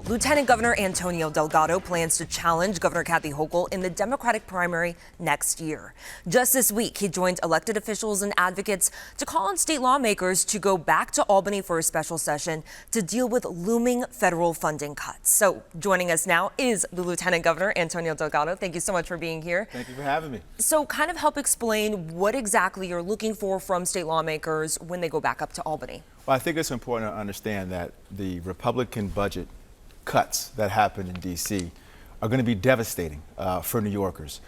Lieutenant Governor Antonio Delgado plans to challenge Governor Kathy Hochul in the Democratic primary next year. Just this week, he joined elected officials and advocates to call on state lawmakers to go back to Albany for a special session to deal with looming federal funding cuts. So joining us now is the Lieutenant Governor, Antonio Delgado. Thank you so much for being here. Thank you for having me. So kind of help explain what exactly you're looking for from state lawmakers when they go back up to Albany. Well, I think it's important to understand that the Republican budget cuts that happen in D.C. are going to be devastating for New Yorkers.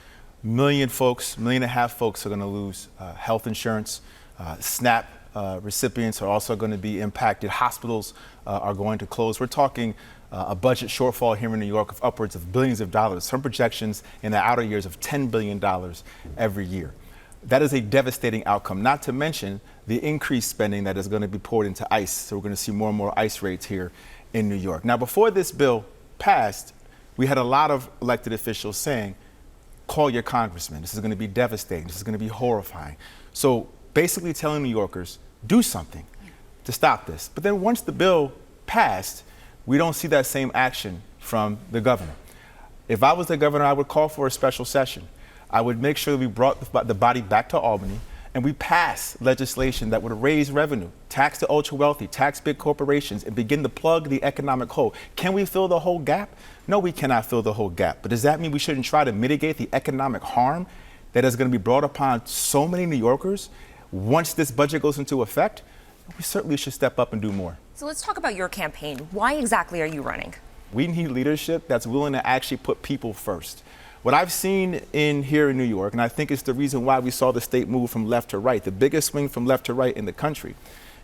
Million and a half folks are going to lose health insurance. SNAP recipients are also going to be impacted. Hospitals are going to close. We're talking a budget shortfall here in New York of upwards of billions of dollars, some projections in the outer years of $10 billion every year. That is a devastating outcome, not to mention the increased spending that is going to be poured into ICE. So we're going to see more and more ICE raids here in New York. Now, before this bill passed, we had a lot of elected officials saying, call your congressman. This is going to be devastating. This is going to be horrifying. So basically telling New Yorkers, do something to stop this. But then once the bill passed, we don't see that same action from the governor. If I was the governor, I would call for a special session. I would make sure that we brought the body back to Albany and we pass legislation that would raise revenue, tax the ultra wealthy, tax big corporations, and begin to plug the economic hole. Can we fill the whole gap? No, we cannot fill the whole gap. But does that mean we shouldn't try to mitigate the economic harm that is going to be brought upon so many New Yorkers once this budget goes into effect? We certainly should step up and do more. So let's talk about your campaign. Why exactly are you running? We need leadership that's willing to actually put people first. What I've seen here in New York, and I think it's the reason why we saw the state move from left to right, the biggest swing from left to right in the country,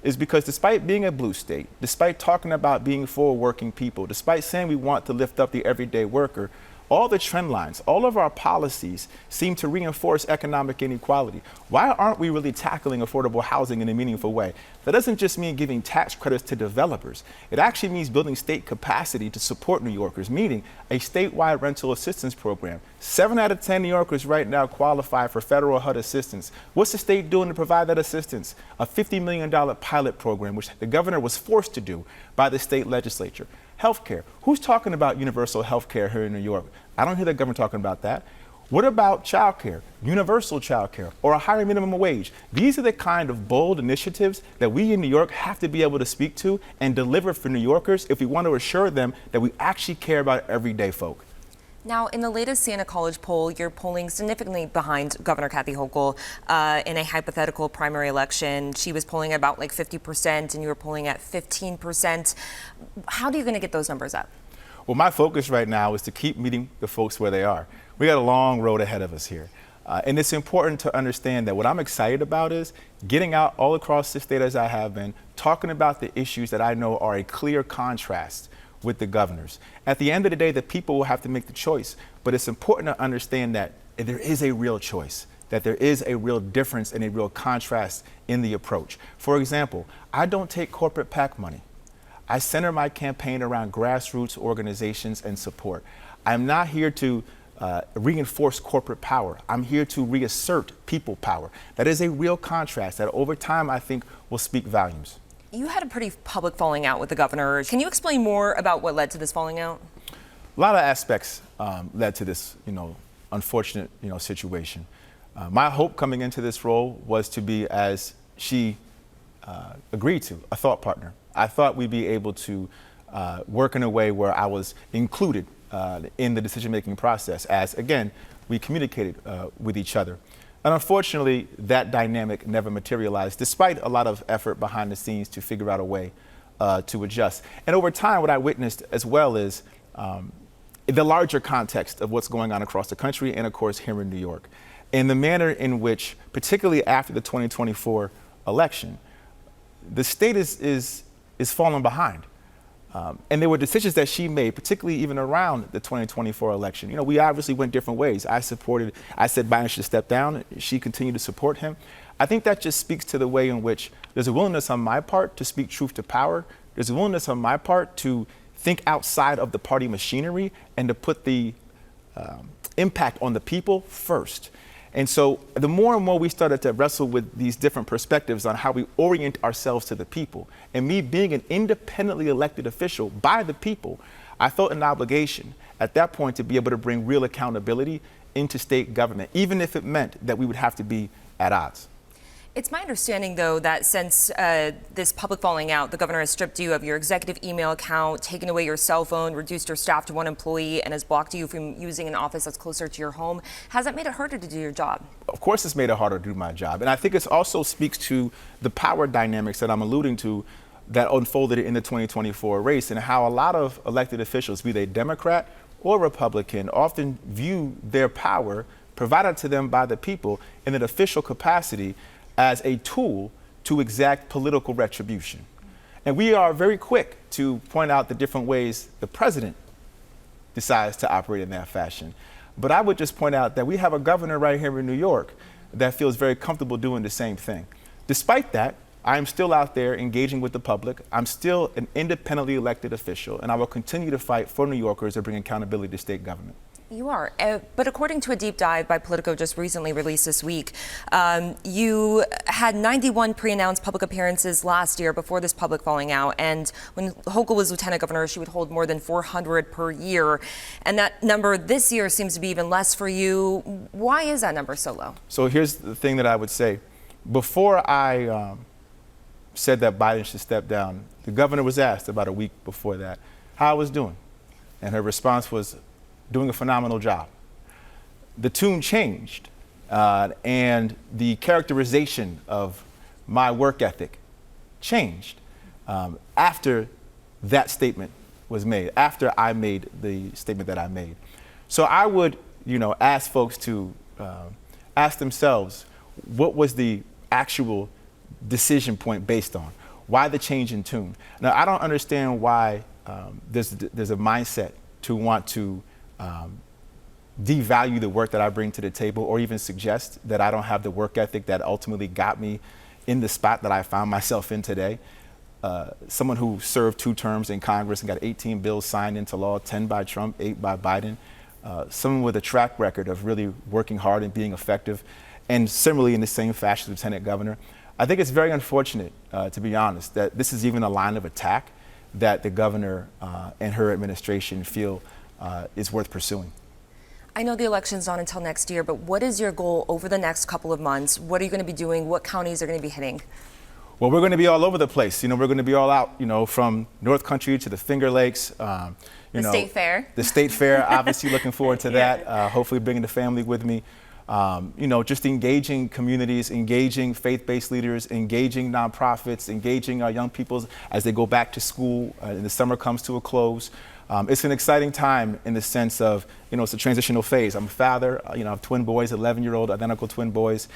is because despite being a blue state, despite talking about being for working people, despite saying we want to lift up the everyday worker, all the trend lines, all of our policies seem to reinforce economic inequality. Why aren't we really tackling affordable housing in a meaningful way? That doesn't just mean giving tax credits to developers. It actually means building state capacity to support New Yorkers, meaning a statewide rental assistance program. 7 out of 10 New Yorkers right now qualify for federal HUD assistance. What's the state doing to provide that assistance? A $50 million pilot program, which the governor was forced to do by the state legislature. Healthcare. Who's talking about universal health care here in New York? I don't hear the government talking about that. What about childcare, universal childcare, or a higher minimum wage? These are the kind of bold initiatives that we in New York have to be able to speak to and deliver for New Yorkers if we want to assure them that we actually care about everyday folk. Now, in the latest Siena College poll, you're polling significantly behind Governor Kathy Hochul in a hypothetical primary election. She was polling at about like 50%, and you were polling at 15%. How are you going to get those numbers up? Well, my focus right now is to keep meeting the folks where they are. We got a long road ahead of us here. And it's important to understand that what I'm excited about is getting out all across the state as I have been, talking about the issues that I know are a clear contrast with the governors. At the end of the day, the people will have to make the choice, but it's important to understand that there is a real choice, that there is a real difference and a real contrast in the approach. For example, I don't take corporate PAC money. I center my campaign around grassroots organizations and support. I'm not here to reinforce corporate power. I'm here to reassert people power. That is a real contrast that over time I think will speak volumes. You had a pretty public falling out with the governor. Can you explain more about what led to this falling out? A lot of aspects led to this, unfortunate, situation. My hope coming into this role was to be, as she agreed to, a thought partner. I thought we'd be able to work in a way where I was included in the decision-making process as, again, we communicated with each other. And unfortunately, that dynamic never materialized, despite a lot of effort behind the scenes to figure out a way to adjust. And over time, what I witnessed as well is the larger context of what's going on across the country and, of course, here in New York. And the manner in which, particularly after the 2024 election, the state is falling behind. And there were decisions that she made, particularly even around the 2024 election. We obviously went different ways. I said Biden should step down. She continued to support him. I think that just speaks to the way in which there's a willingness on my part to speak truth to power. There's a willingness on my part to think outside of the party machinery and to put the impact on the people first. And so the more and more we started to wrestle with these different perspectives on how we orient ourselves to the people, and me being an independently elected official by the people, I felt an obligation at that point to be able to bring real accountability into state government, even if it meant that we would have to be at odds. It's my understanding, though, that since this public falling out, the governor has stripped you of your executive email account, taken away your cell phone, reduced your staff to 1 employee, and has blocked you from using an office that's closer to your home. Has that made it harder to do your job? Of course, it's made it harder to do my job. And I think it also speaks to the power dynamics that I'm alluding to that unfolded in the 2024 race, and how a lot of elected officials, be they Democrat or Republican, often view their power provided to them by the people in an official capacity as a tool to exact political retribution. And we are very quick to point out the different ways the president decides to operate in that fashion. But I would just point out that we have a governor right here in New York that feels very comfortable doing the same thing. Despite that, I am still out there engaging with the public. I'm still an independently elected official, and I will continue to fight for New Yorkers to bring accountability to state government. You are. But according to a deep dive by Politico just recently released this week, you had 91 pre-announced public appearances last year before this public falling out. And when Hochul was lieutenant governor, she would hold more than 400 per year. And that number this year seems to be even less for you. Why is that number so low? So here's the thing that I would say. Before I said that Biden should step down, the governor was asked about a week before that how I was doing. And her response was, doing a phenomenal job. The tune changed, and the characterization of my work ethic changed after that statement was made, after I made the statement that I made. So I would, ask folks to ask themselves, what was the actual decision point based on? Why the change in tune? Now, I don't understand why there's a mindset to want to devalue the work that I bring to the table, or even suggest that I don't have the work ethic that ultimately got me in the spot that I found myself in today. Someone who served 2 terms in Congress and got 18 bills signed into law, 10 by Trump, 8 by Biden. Someone with a track record of really working hard and being effective, and similarly in the same fashion, Lieutenant Governor. I think it's very unfortunate, to be honest, that this is even a line of attack that the governor and her administration feel is worth pursuing. I know the election's not until next year, but what is your goal over the next couple of months? What are you going to be doing? What counties are going to be hitting? Well, we're going to be all over the place. We're going to be all out, from North Country to the Finger Lakes. The State Fair. The State Fair, obviously looking forward to Yeah. that. Hopefully bringing the family with me. Just engaging communities, engaging faith-based leaders, engaging nonprofits, engaging our young people as they go back to school and the summer comes to a close. It's an exciting time in the sense of, it's a transitional phase. I'm a father, I have twin boys, 11-year-old identical twin boys.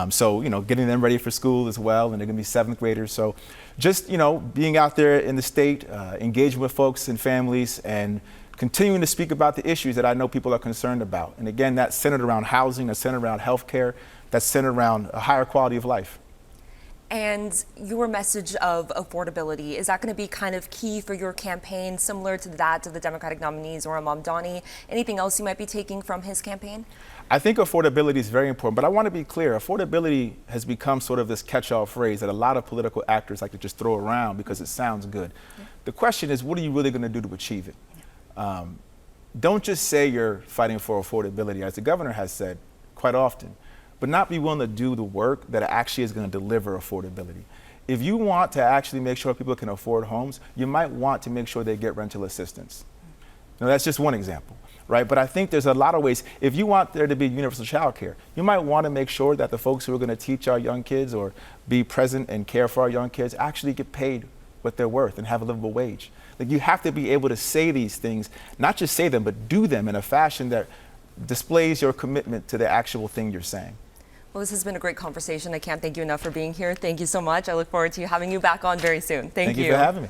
So, getting them ready for school as well, and they're going to be 7th graders. So just, being out there in the state, engaging with folks and families, and continuing to speak about the issues that I know people are concerned about. And again, that's centered around housing, that's centered around healthcare, that's centered around a higher quality of life. And your message of affordability, is that going to be kind of key for your campaign, similar to that of the Democratic nominees or Mamdani? Anything else you might be taking from his campaign? I think affordability is very important, but I want to be clear. Affordability has become sort of this catch-all phrase that a lot of political actors like to just throw around because it sounds good. Yeah. The question is, what are you really going to do to achieve it? Yeah. Don't just say you're fighting for affordability, as the governor has said quite often, but not be willing to do the work that actually is going to deliver affordability. If you want to actually make sure people can afford homes, you might want to make sure they get rental assistance. Now, that's just one example, right? But I think there's a lot of ways. If you want there to be universal child care, you might want to make sure that the folks who are going to teach our young kids or be present and care for our young kids actually get paid what they're worth and have a livable wage. Like, you have to be able to say these things, not just say them, but do them in a fashion that displays your commitment to the actual thing you're saying. Well, this has been a great conversation. I can't thank you enough for being here. Thank you so much. I look forward to having you back on very soon. Thank you. Thank you for having me.